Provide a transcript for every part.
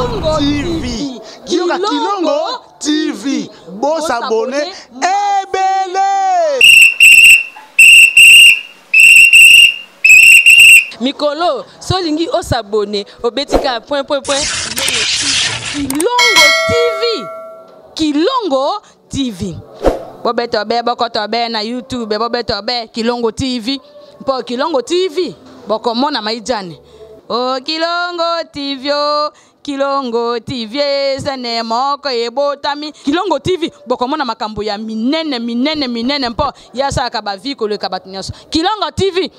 Kilongo TV. Kilongo TV. Bon s'abonner. Ebele. Mikolo, solingi o s'abonner. Obetika point. Kilongo TV. Kilongo TV. Bobetobe bokotobe na YouTube. Bobetobe Kilongo TV. Po Kilongo TV. Bokomona maijane. Oh Kilongo TV. Kilongo TV sene moko ebotami Kilongo TV bokomona makambo ya minene mpo yasa kabaviko le kabatunyoso Kilongo TV.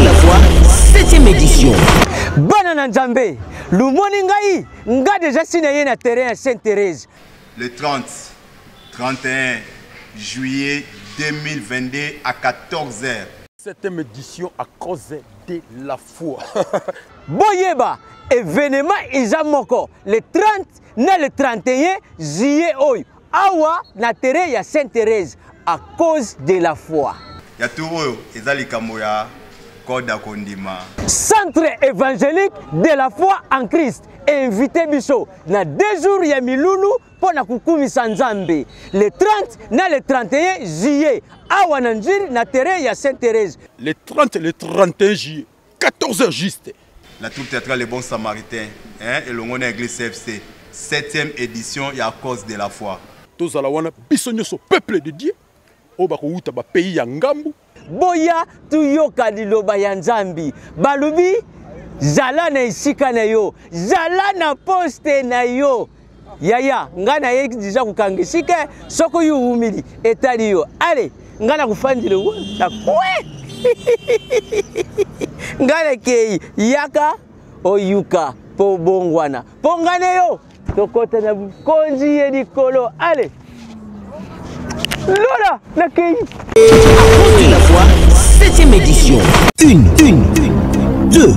La foi, 7e édition. Banana Nzambe, Lumoni Ngai, nga déjà signé na terrain à Sainte-Thérèse. Le 30, 31 juillet 2022 à 14h. 7e édition à cause de la foi. Boyeba, événement Izamoko, le 30 na le 31 juillet oyo. Awa na terrain à Sainte-Thérèse à cause de la foi. Ya tout ezali kamoya koda kondima. Centre évangélique de la foi en Christ. Invité biso na 2 jours ya milulu pour na kukumisa Nzambe. Le 30 na le 31 juillet. Awa na njiri na terrain ya Sainte-Thérèse. Le 30 et le 31 juillet, 14h juste. La tour théâtrale Les Bons Samaritains, et le monde église CFC, 7e édition et à cause de la foi. Tous à la wana bisonyoso peuple de Dieu. Obako uta ba pays ya ngambu. Boya tuyoka liloba ya Nzambi. Balubi zala na isika na yo, zala na poste na yo. Yaya, ngana ye déjà kukangisika, soko yu humili etali yo. Allez, ngana kufandile wo ta kwe. Ngana kei yaka oyuka po bongwana. Pongane yo. Tokota na konji ye likolo. Allez. Lola, la kei. De la foi, 7e édition. 1, 2,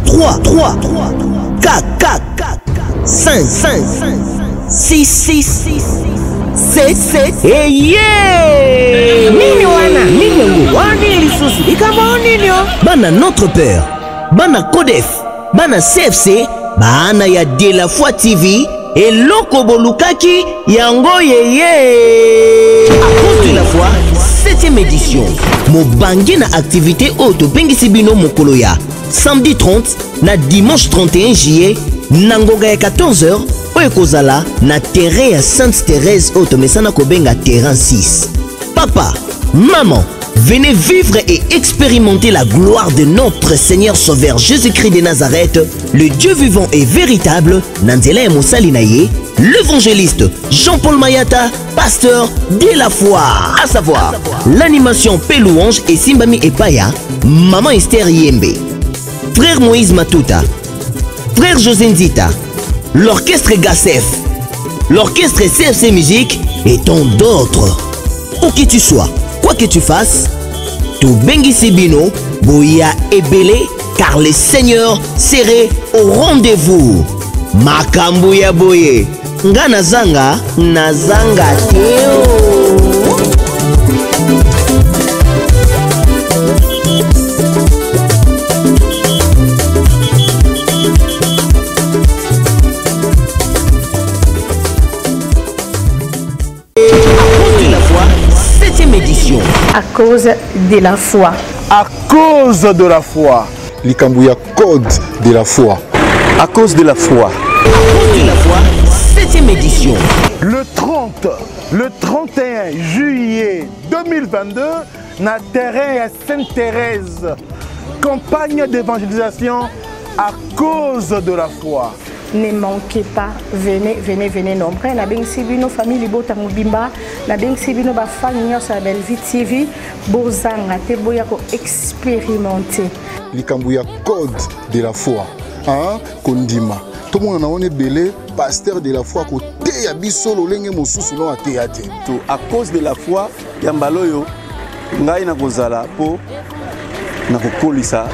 3, 4, 5, 6, 7, et yeah! Nini wana, nini wani lisusu, ikama nini yo? Bana Notre Père, bana Codef, bana CFC, bana ya De la Foi TV, et loko bolukaki yango yeye. À cause de la foi, 7e édition. Mobangi na activité auto bengisi bino mokoloya. Samedi 30 na dimanche 31 juillet nangoga ya 14h oyo kozala na terrain ya Sainte-Thérèse auto mesana kobenga terrain 6. Papa, maman, venez vivre et expérimenter la gloire de notre Seigneur Sauveur Jésus-Christ de Nazareth, le Dieu vivant et véritable, Nanzela et Moussalinaye, l'évangéliste Jean-Paul Mayata, pasteur de la foi. À savoir, l'animation Pélouange et Simbami Epaya, Maman Esther Yembe, Frère Moïse Matuta, Frère José Nzita, l'orchestre Gassef, l'orchestre CFC Musique et tant d'autres. Où que tu sois, quoi que tu fasses, tout bengi sibino, boya ebele, car le Seigneur serait au rendez-vous. Makambuya boye, nga nazanga, nazanga teo. Édition. À cause de la foi. À cause de la foi. Likambuya code de la foi. À cause de la foi. À cause de la foi, 7e édition. Le 30, le 31 juillet 2022, na terrain à Sainte-Thérèse. Campagne d'évangélisation à cause de la foi. Ne manquez pas, venez nombreux. Na beng sibino famille libota mubimba, na beng sibino ba famille sa belle vie TV, bozanga te boya ko expérimenter. Likambuya code de la foi. Hein, kondima. Tout le monde a un belé pasteur de la foi côté ya biso lolenge mosusu no ateate. Tout à cause de la foi, yambaloyo ngai na kozala po na kokolisa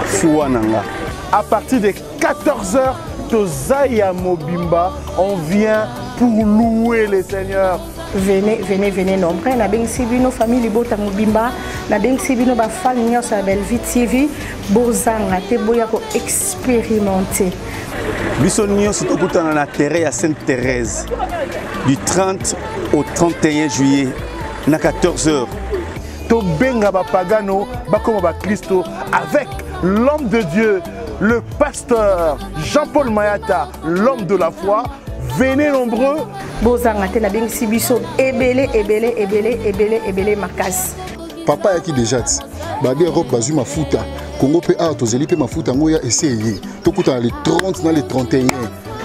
foi nanga. À partir de 14h, Tozaya Mobimba, on vient pour louer le Seigneur, venez nombreux. Na beng sibino famille bota mobimba, na beng sibino ba fan nyos à Belle Vie TV, bozanga te boya ko expérimenter. Biso nyos tokutana na terre à Sainte-Thérèse du 30 au 31 juillet na 14h. To benga ba pagano ba comme ba Christo avec l'homme de Dieu, le pasteur Jean-Paul Mayata, l'homme de la foi. Venez nombreux. Bozanga te na beng sibiso ebele makas. Papa yaki déjà ti. Babi Europe bazu mafuta. Congo pe a tozeli pe mafuta ngoya essayer. Tokuta les 30 na les 31.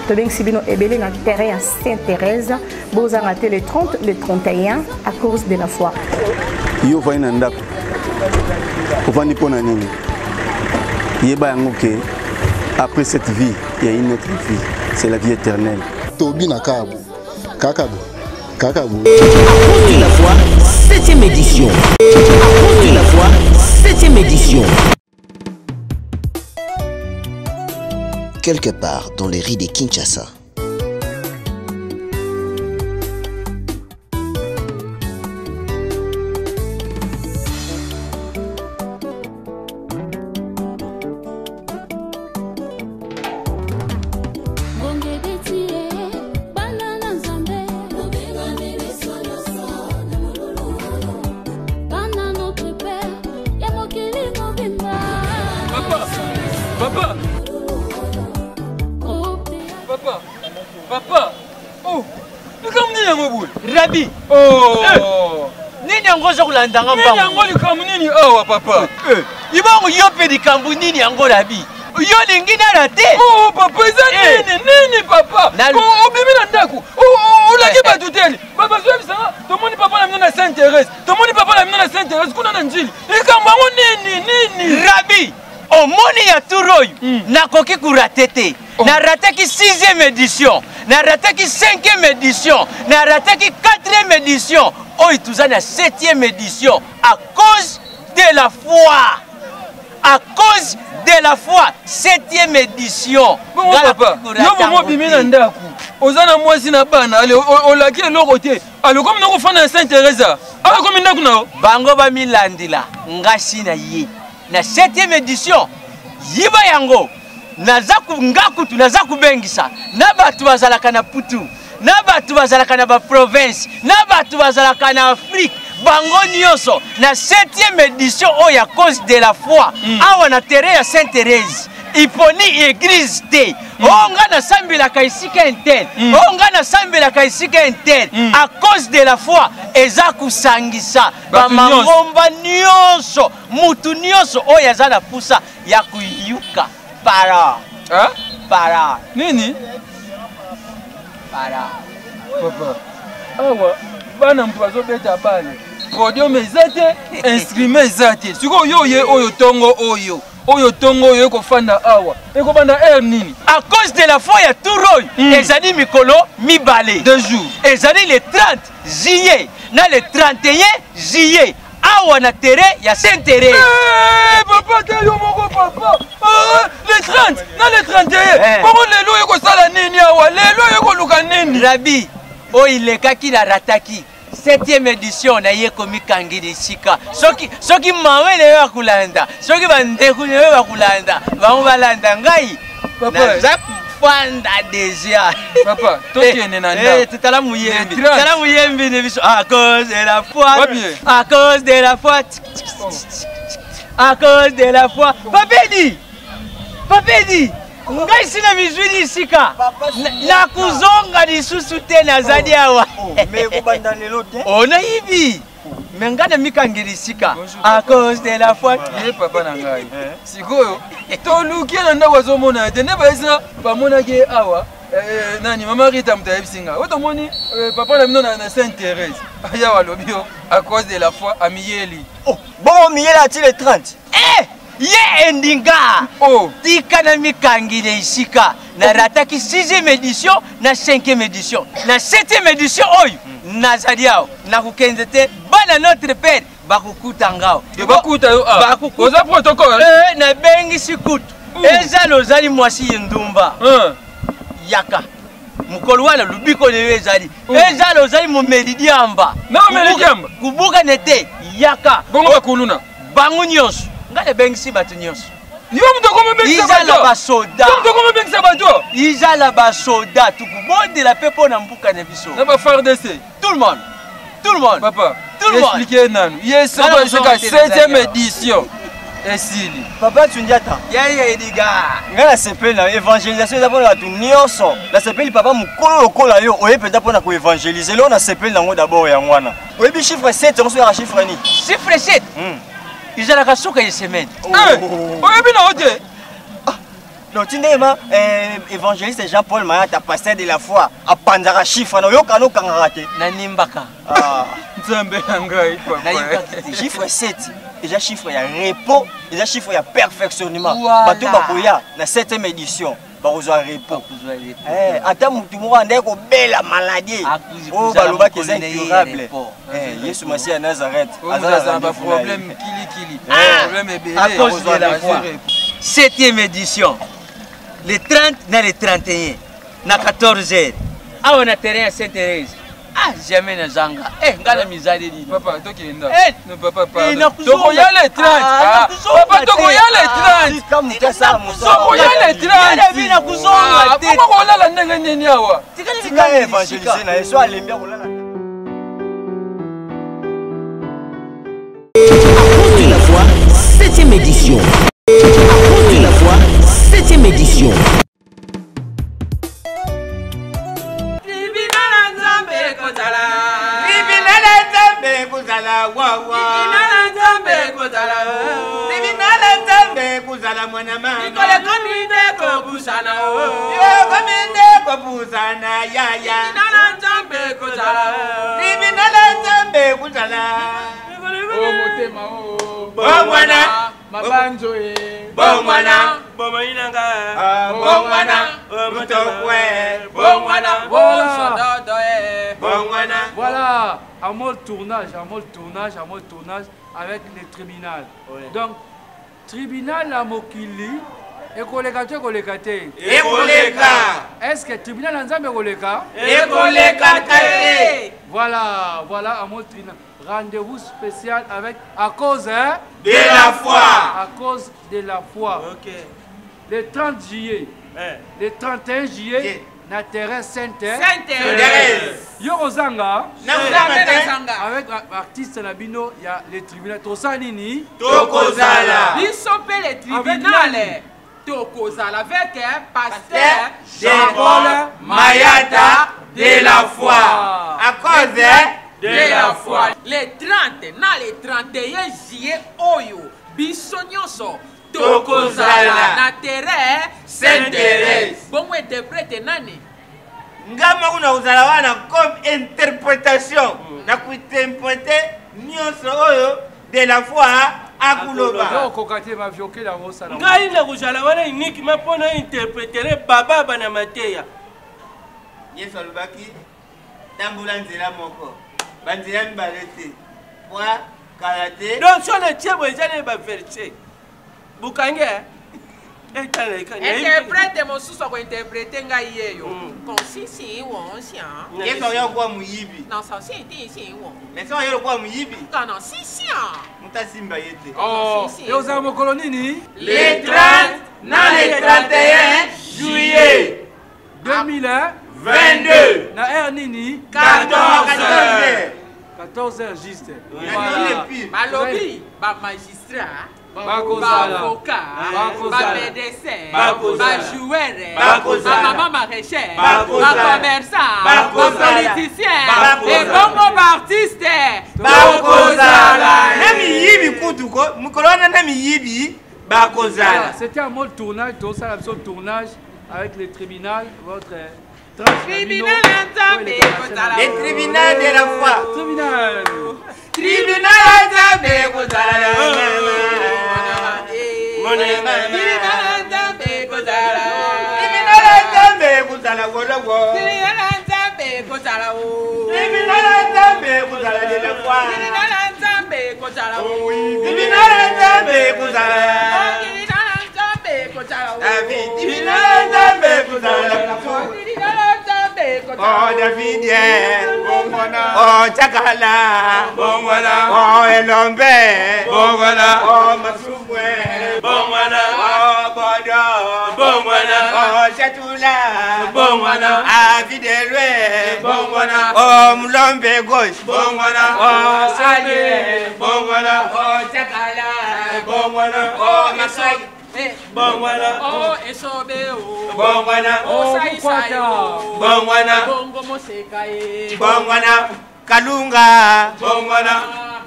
To beng sibino ebele na terrain à Sainte-Thérèse. Bozanga te le 30, le 31 à cause de la foi. Yo va ina ndako. Ovandi pona nini? Yeba yango ke après cette vie, il y a une autre vie. C'est la vie éternelle. Tobi na Kabo. Kakabo. À cause de la foi, 7e édition. À cause de la foi, 7e édition. Quelque part dans les rues de Kinshasa. Papa, oh, tu comme ni yango Rabi, oh, nini yango zo kulanda ngamba. Nini yango ni comme nini awa papa. Ibango yope di kambu nini yango Rabi. Yo lingina rate. Oh papa, ça nini papa. Oh bibi na ndaku. Oh laki batuteli. Papa zo bisanga, tomoni papa na mna Sainte-Thérèse. Tomoni papa na mna Sainte-Thérèse kuna na njili. Ikambo nini. Rabi, omoni ya turoyu nakoki kuratete. Na rataki 6e édition, na rataki 5e édition, na rataki 4e édition, oh il touza na 7e édition à cause de la foi. À cause de la foi, 7e édition. Bon papa, yo mo bimina ndaku. Ozana mwasi na bana, ale olaki eloko te. Ale comme nako fana na Sainte-Thérèse. Ale comme ndaku na bango ba milandila ngasi na ye. Na 7e édition, yiba yango. Nazaku ngakutu nazaku bengisa na batu bazalaka na putu na batu bazalaka na ba province na batu bazalaka na Afrique bango nyonso na 7e édition oya cause de la foi awa na terre ya Sainte-Thérèse iponi église te onga na sambila kaisika intel onga na sambila kaisika intel à cause de la foi ezaku sangisa ba mangomba nyonso mutu nyonso oya zana pusa ya kuyuka para. Hein? Para. Nini? Para. Papa. Awa, bana mpoazo beta bale. Podium ezate, instrument ezate. Siko yo ye oyo tongo oyo. Oyo tongo oyo ko fanda awa. Eko banda nini? À cause de la foi ya Touroy, ezali mikolo mibale. 2 jours. Ezali le 30 juillet, na le 31 juillet. Awa na terre ya Sainte-Thérèse. Papa yo moko papa. Le 30, na le 31. Comment lelo yeko sala nini awa? Lelo yeko luka nini? Rabi, o ilekaki na rataki. 7e édition na yeko mikangiri sika. Soki mawele yo akulanda. Soki bandeku yo akulanda. Bango balanda ngai. Papa. Fanda déjà. Papa, toi tu es nanda. Tutala muyembi. Tutala muyembi ne biso à cause de la foi. À cause de la foi. À cause de la foi. Papedi. Ngai sina mizwili sika. Na kuzonga lisusu te na zadi awa. Mais vous bandez l'autre. On a hivi. Mengana mikangiri sika. À cause de la foi. Papa nangai. Sikoyo. Toluki na ndawa zo mona te ne ba isa ba mona ke awa. Nani mama Rita mtayebisinga. Otomoni papa na mino na Sainte-Thérèse. Aya walobio à cause de la foi amiyeli. Oh, bon miyela ti le 30. Ye endinga. Oh, tika na mikangiri sika. Na rataki 6e édition na 5e édition. Na 7e édition oyo. Nazadiao na kukenzete bana notre père bakukuta ngao bakuta yo oza protocole na bengi sikutu eza lozali mwasi yendumba yaka mukolo wana lubiko lelo ezali ezali ozali momelidiamba na momelidiamba kubuka nete yaka bongo bakuluna bango nyonso ngale bengisi bato nyonso yo mtu koma bengisa bato izala basoda yo mtu koma bengisa bato izala basoda tukubondela pe pona mbuka na biso na ba FARDC tout le monde papa tout le monde expliquez nanu yes c'est la 7e édition esili papa Tundiata ya ediga ngana sepeli na évangélisation eza mpona bato nyonso na sepeli papa mokolo lokola yo oyebi mpenza mpona koévangélize lelo na sepeli nango d'abord yango wana oyebi chiffre 7 yango so yaka chiffre nini chiffre 7 ezalaka suka ye semaine oyebi na ote non tindema évangéliste Jean-Paul Mayata pasteur de la foi apanzaka chiffre na oyoka nokangaka te na nimbaka nzambe na ngai papa chiffre 7 déjà chiffre ya repos déjà chiffre ya perfectionnement bato bakoya na 7e édition bakozwa repos ata mutu moko andaki kobela maladie oyo balobaki eza incurable yesu masiya ya nazareth aza na problème kilikili problème ebele à cause de la foi 7e édition le 30 na le 31 na 14h awa na terrain ya Sainte-Thérèse jamais na zanga ngala mizali ni papa tokenda no papa tokoyale 30 papa tokoyale 30 kama mtasa tokoyale 30 bina kuzonga te papa kolala ndenge nini awa tika évangéliser na yesu alembia kolala Apôtres de la foi, 7e édition. Apôtres de la foi, 7e édition. Mabanjo Bongwana Bomainanga Bongwana Mutokwe Bongwana Voilà, un mode tournage avec le tribunal. Oui. Donc, tribunal la mokili ekoleka te ekoleka te. Ekoleka. Est-ce que tribunal la nzambe ekoleka? Ekoleka te. Voilà, un mode tribunal. Rendez-vous spécial avec à cause de la foi. À cause de la foi. OK. Le 30 juillet. Le 31 juillet. Na terrain Sainte-Thérèse. Yokozanga. Avec l'artiste Nabino, il y a le tribunal. Tosanini. Tokozala. Bisope le tribunal. Tokozala avec pasteur Jean-Paul Mayata de la foi. À cause de la foi. Les 30, na les 31 juillet, Oyo, Bissonyoso, Tokozala, na terrain Sainte-Thérèse. Bon, interprète nani? Ngama kuna uzala wana comme interprétation. Na kuinterpréter nyonso oyo de la foi akuloba. Yo kokate ma vioke la rosa. Ngai na kuzala wana uniquement pour interpréter baba bana mateya. Yesu alobaki tambula nzela moko. Banzela mbalete. Kwa karate. Donc sur le tiers ezali ba verset. Bukange interprète mon sous ko interpréter ngai yeyo. Consisi wonsia. Yesu ya kwa muyibi. Non ça c'est ici won. Mais ça ya kwa muyibi. Non sisi. Mutasimba yete. Oh, yo za mokolo nini? Les 30 na le 31 juillet 2022. Na heure nini? 14h juste. Voilà. Malobi, ba magistrat. Ba avocat, ba médecin, ba joueur, ba maman maraîchère, ba commerçant, ba politicien, et bongo ba artiste. Ba kozala. Nami yibi kutuko, mukolona nami yibi ba kozala. C'était un mode tournage, tout ça la tournage avec le tribunal, votre tribunal nzambe kozala. Le tribunal de la foi. Tribunal. Tribunal nzambe kozala. Oh David, oh Chakala, oh Elombe, oh Masubwe, oh Bodo, oh Chatula, Avidelwe, oh Mlombe gauche, oh Sade, oh Chakala, oh Masai. Oh, Esobe, oh, Saisaya, Bongo Mosekae, Kalunga,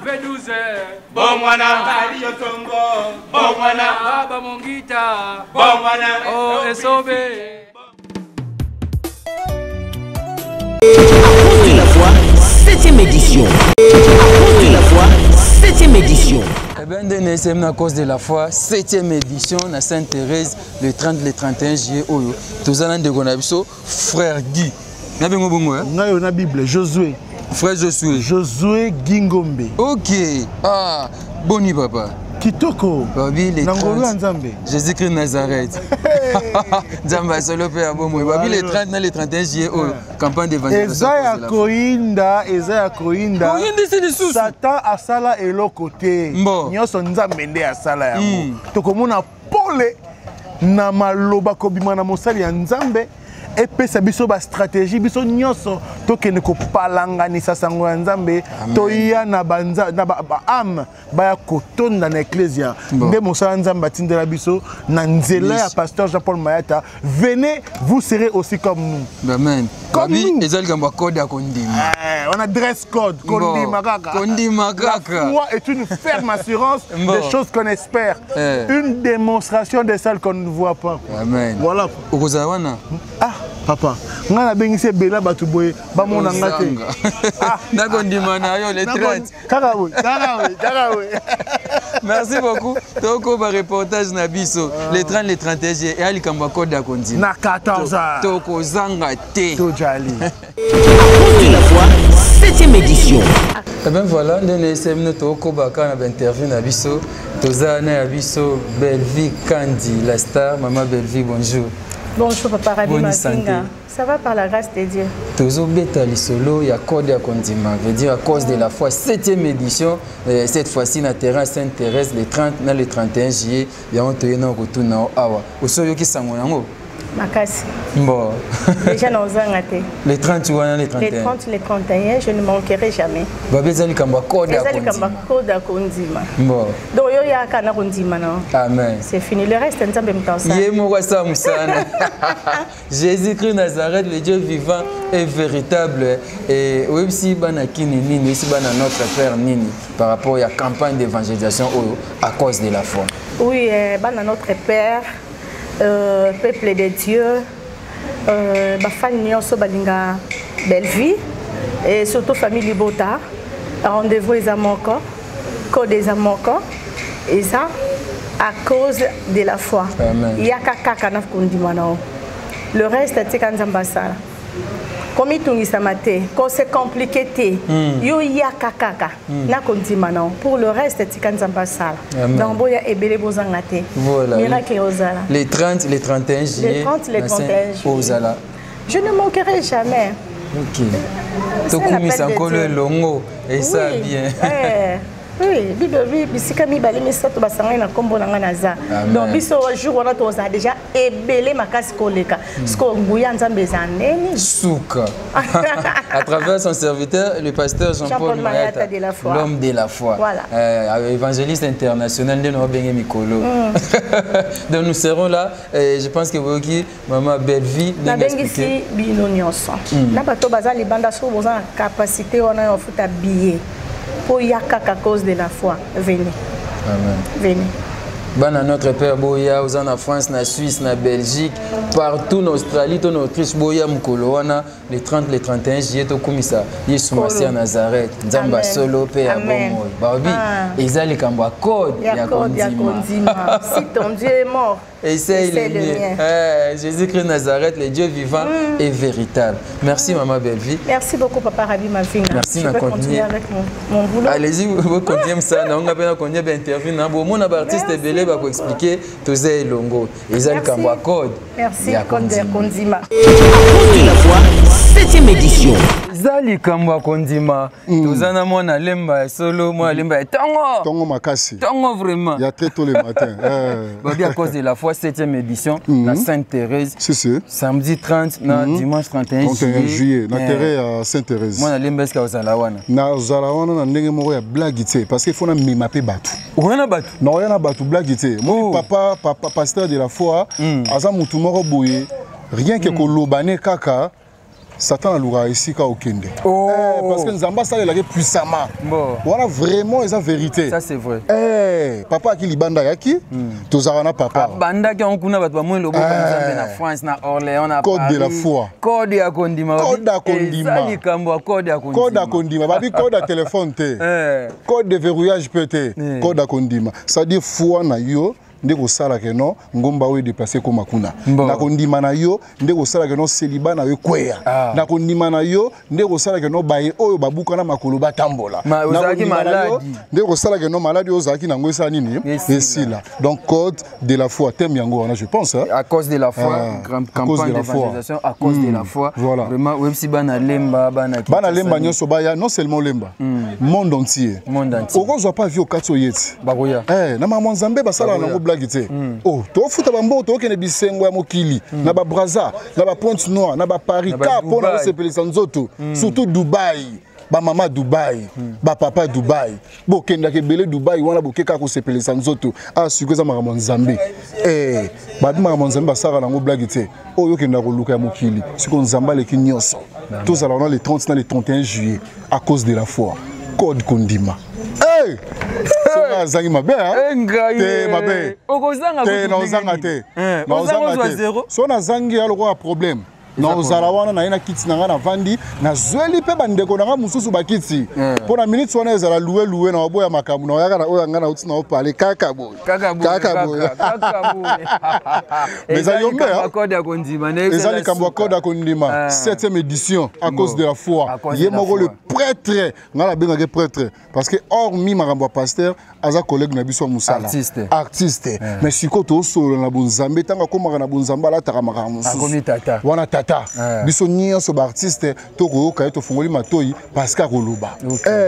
Veduze, Mario Tongo, Baba Mongita, oh, Esobe. Apôtre de la foi, 7e édition. Apôtre de la foi, 7e édition. Eh bien, DNSM à cause de la foi, 7e édition à Sainte-Thérèse, le 30 le 31 juillet. Tous allons de frère Guy. Vous avez la Bible, Josué. Frère Josué. Josué Gingombe. Ok. Ah, boni papa. Kitoko. Babi les 30. Jésus-Christ Nazareth. Nzamba solo pe abomo. Babi les 30 na les 31 juillet campagne d'évangélisation. Ezaya Koinda. Satan asala eloko te. Nyoso nzambe nde asala yango. Tokomona pole na maloba kobima na mosali ya nzambe. Epesa biso ba stratégie biso nyonso tokende ko palanganisa sango ya nzambe toya na banza na ba âme baya kotonda na ecclesia nde mosala nzambe atindela biso na nzela ya pasteur Jean-Paul Mayata. Venez, vous serez aussi comme nous. Amen. Comme nous. Ezali kamba code ya kondima. On a dress code kondima kaka. Kondima kaka. La foi est une ferme assurance des choses qu'on espère. Une démonstration des salles qu'on ne voit pas. Amen. Voilà. Okozawana. Ah, papa, nga na bengisi bela batu boye ba mona ngate. Ah, nakondima na yo les 30. Kaka we. Merci beaucoup. Toko ba reportage na biso les 30 les 31 et ali kamba code ya kondima. Na 14 ans. Toko zanga te. Tojali. Apôtre de la foi, 7e édition. Eh bien voilà, DNSM nous toko baka na interview na biso. Toza na biso Belle-Vie Kandi, la star. Maman Belle-Vie, bonjour. Bonjour Papa Rabi Mazinga. Ça va par la grâce de Dieu. Tozo beta lisolo ya code ya kondima, veut dire à cause de la foi 7e édition, cette fois-ci na terrain Sainte-Thérèse le 30 na le 31 juillet, ya on toyena retour na awa. Osoyo ki sango nango. Makasi. Bon. Déjà dans un athée. Les 30 ou les 31. Les 30, les 31, je ne manquerai jamais. Babezali kamba code ya kondima. Ezali kamba code ya kondima. Bon. Donc yo ya kana kondima non. Amen. C'est fini, le reste nzambe mtansa. Yemo wa samsana. Jésus-Christ Nazareth, le Dieu vivant et véritable, et aussi bana kini nini, aussi bana notre Père nini par rapport à la campagne d'évangélisation à cause de la foi. Oui, bana notre Père, peuple de Dieu, famille nyonso balinga Belle-Vie et surtout famille Libota, rendez-vous les amoko, code des amoko, et ça à cause de la foi. Il y a kaka na kondima nao. Le reste c'est quand nzambasa. Comme il samate, quand c'est compliqué té, yo ya kaka na kondima nao. Pour le reste c'est quand nzambasa. Donc boya ebele bozangate. Voilà. Les 30, les 31 juillet. Les 30, les 31 juillet. Je ne manquerai jamais. Ok. Tokumi sankolo longo et ça bien. Oui, Bible, bisika mibale misato basanga na kombo na naza. Donc biso jour on a toza déjà ebele makasi koleka. Sko nguya nzambe zaneni. Souka. À travers son serviteur, le pasteur Jean-Paul Mayata, l'homme de la foi. Voilà. Évangéliste international de nos bengi mikolo. Donc nous serons là et je pense que vous qui maman Belle-Vie na bengisi bino nyonso. Na bato bazali banda so boza capacité on a ofuta billet. Pour yaka à cause de la foi. Venez. Amen. Venez. Bana notre Père Boya, aux en France, na Suisse, na Belgique, partout en Australie, en Autriche, Boya Mukoloana, les 30, les 31 juillet, tout comme ça. Yesu Massia Nazareth, Nzamba Solo, Père Abomoy. Babi, Ezali Kamba Code, Yakondima. Si ton Dieu est mort, essaye le mien. Jésus-Christ Nazareth, le Dieu vivant et véritable. Merci Maman Belle-Vie. Merci beaucoup Papa Rabi Mavinga. Merci de continuer avec mon boulot. Allez-y, vous continuez ça. On a bien continué d'interview. Mon artiste est belé pour expliquer tout ça et longo. Ezali Kamba Code. Merci Code Kondima. Apôtre de la foi, 7e likambo kondima tozana mwana lemba solo mwana lemba Tongo makasi. Tongo vraiment. Il y a très tôt le matin. Badi à cause de la foi 7e édition la Sainte-Thérèse. C'est samedi 30 na dimanche 31 juillet. Na terre à Sainte-Thérèse. Mwana lemba ska ozalawana. Na ozalawana na ndenge moko ya blague te parce qu'il faut na mimape batu. Oyana batu. Na oyana batu blague te. Mon papa pasteur de la foi aza mutu moko boye rien que kolobane kaka Satan a loura ici ka okende. Parce que Nzamba ça il a puissamment. Voilà vraiment la vérité. Ça c'est vrai. Papa qui libanda yaki, tozarana papa. Banda qui on kuna bat ba moins lobo Nzambe na France na Orléans na Paris. Code de la foi. Code ya kondima. Code ya kondima. Ça likambo code ya kondima. Code ya kondima. Babi code ya téléphone te. Code de verrouillage peut-être. Code ya kondima. Ça dit foi na yo. Ndeko sala ke no ngomba we déplacer ko makuna na kondima na yo ndeko sala ke no célibat na yo kweya na kondima na yo ndeko sala ke no baye oyo babuka na makolo batambola na kondima na yo ndeko sala ke no maladi ozaki na ngwesa nini esila donc code de la foi thème yango na je pense à cause de la foi campagne d'évangélisation à cause de la foi vraiment websi bana lemba nyonso baya non seulement lemba monde entier okozwa pas vio katso yeti bakoya na mama Nzambe basala na oh, to futa bambo to kene bisengo ya mokili na ba Brazza na ba Pointe Noire na ba Paris ka pona sepelisa nzoto surtout Dubaï ba mama Dubaï ba papa Dubaï bo kenda ke bele Dubaï wana bo keka ko sepelisa nzoto a sukoza mama Nzambe ba mama Nzambe basara na ngo blague te oyo kenda ko luka ya mokili siko Nzamba le kinyoso tous alors le 30 na le 31 juillet à cause de la foi code kondima Zangi mabe te mabe te na ozanga te na ozanga te so na zangi aloko ya problème na ozala wana na ina kiti na nga na vandi na zweli pe bandeko na nga mususu bakiti po na minute wana ezala loué na oboya makambo na oyaka na oyo nga na uti na opale kaka boy mais ayombe eza likambo ya code ya kondima 7e édition à cause de la foi ye moko le prêtre nga na bengaki prêtre parce que hormis makambo ya pasteur aza collègue na biso musala artiste mais siko to solo na bonzambe tanga komaka na bonzambe alataka makambo mususu wana tata biso nyonso ba artiste to koyoka to fungoli matoi parce que koloba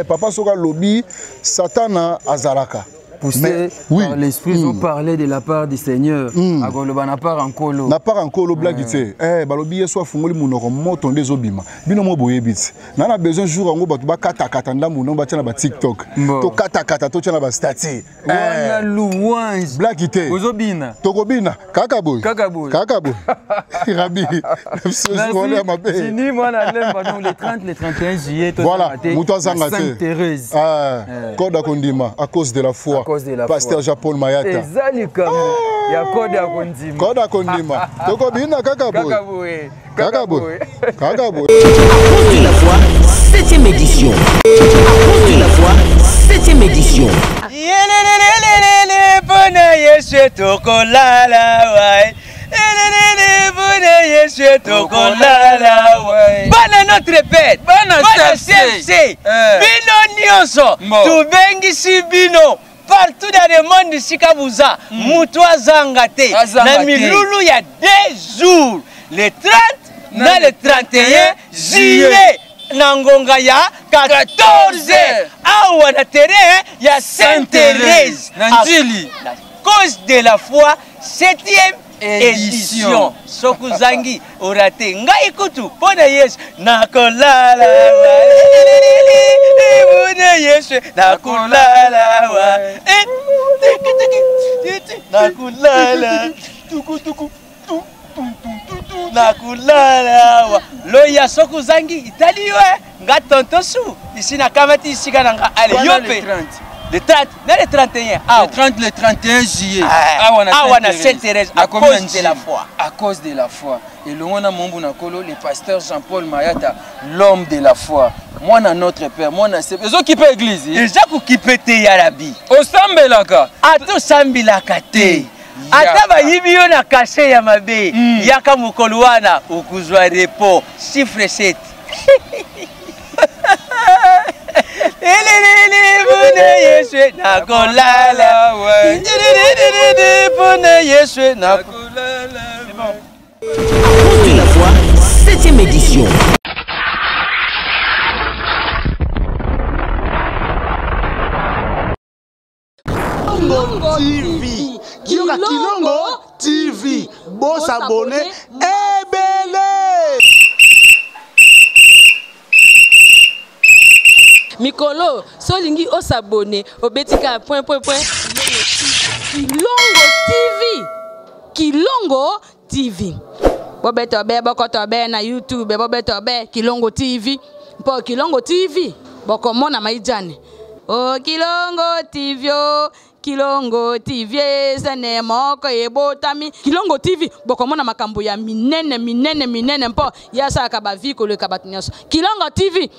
papa soka lobi satana azalaka poussé par l'esprit, ils ont parlé de la part du Seigneur. Na part en colo. Na part en colo blague te. Balobi yeso fungoli munoko moto ndezo bima. Bino mo boye bit. Na na besoin jour ngo batu ba kata nda muno ba tia na ba TikTok. To kata to tia na ba statut. Wana louange. Blague te. Ozobina. Tokobina. Kaka boy. Rabi. Fini moi na lemba donc le 30 le 31 juillet voilà. Muto zanga te. Sainte-Thérèse. Code Kondima à cause de la foi. Pasteur Jean-Paul Mayata. Ezalika. Ya code ya Kondima. Code ya Kondima. Tokobina kaka boy. À cause de la foi, 7e édition. À cause de la foi, 7e édition. Bona Yesu tokolala wai. Yesu tokolala wai. Bana notre père. Bana CFC. Bino nyonso. Tubengisi bino. Partout dans le monde Sikabuza, Moutoua Zangate, na milulu il y a 2 jours, le 30 na le 31 juillet, Nangonga ya 14 awa na terrain ya Sainte-Thérèse, Nandili, la cause de la foi 7e édition. Sokuzangi orate ngai kutu pona Yesu nakolala pona Yesu nakolala nakulala tuku nakulala loya Sokuzangi italiwe nga tontosu ici na kamati ici kananga ale yope le 30, le 31. Le 30, le 31 juillet. On a Sainte-Thérèse à cause de la foi. À cause de la foi. Et le Mwana Mombuna Kolo, le pasteur Jean-Paul Mayata, l'homme de la foi. Moi, notre père, moi, c'est eux qui paient l'église. Les gens qui paient Yarabi. Au Sambelaka. À tout Sambilaka te. Ataba yibio na kashe ya mabe. Yaka mukoluana ukuzwa repo. Chiffre 7. Yesu nakolala we. Yesu nakolala. À cause de la foi, 7e édition. na Kilongo TV. Bon s'abonner. Ebele. Mikolo, solingi o s'abonner. Obetika point. Kilongo TV. Kilongo TV. Bobeto be bokoto be na YouTube, bobeto be Kilongo TV. Po Kilongo TV. Boko mona maijane. Oh Kilongo TV oh. Kilongo TV sene moko ebotami. Kilongo TV boko mona makambo ya minene mpo yasa akaba viko le kabatinyaso. Kilongo TV.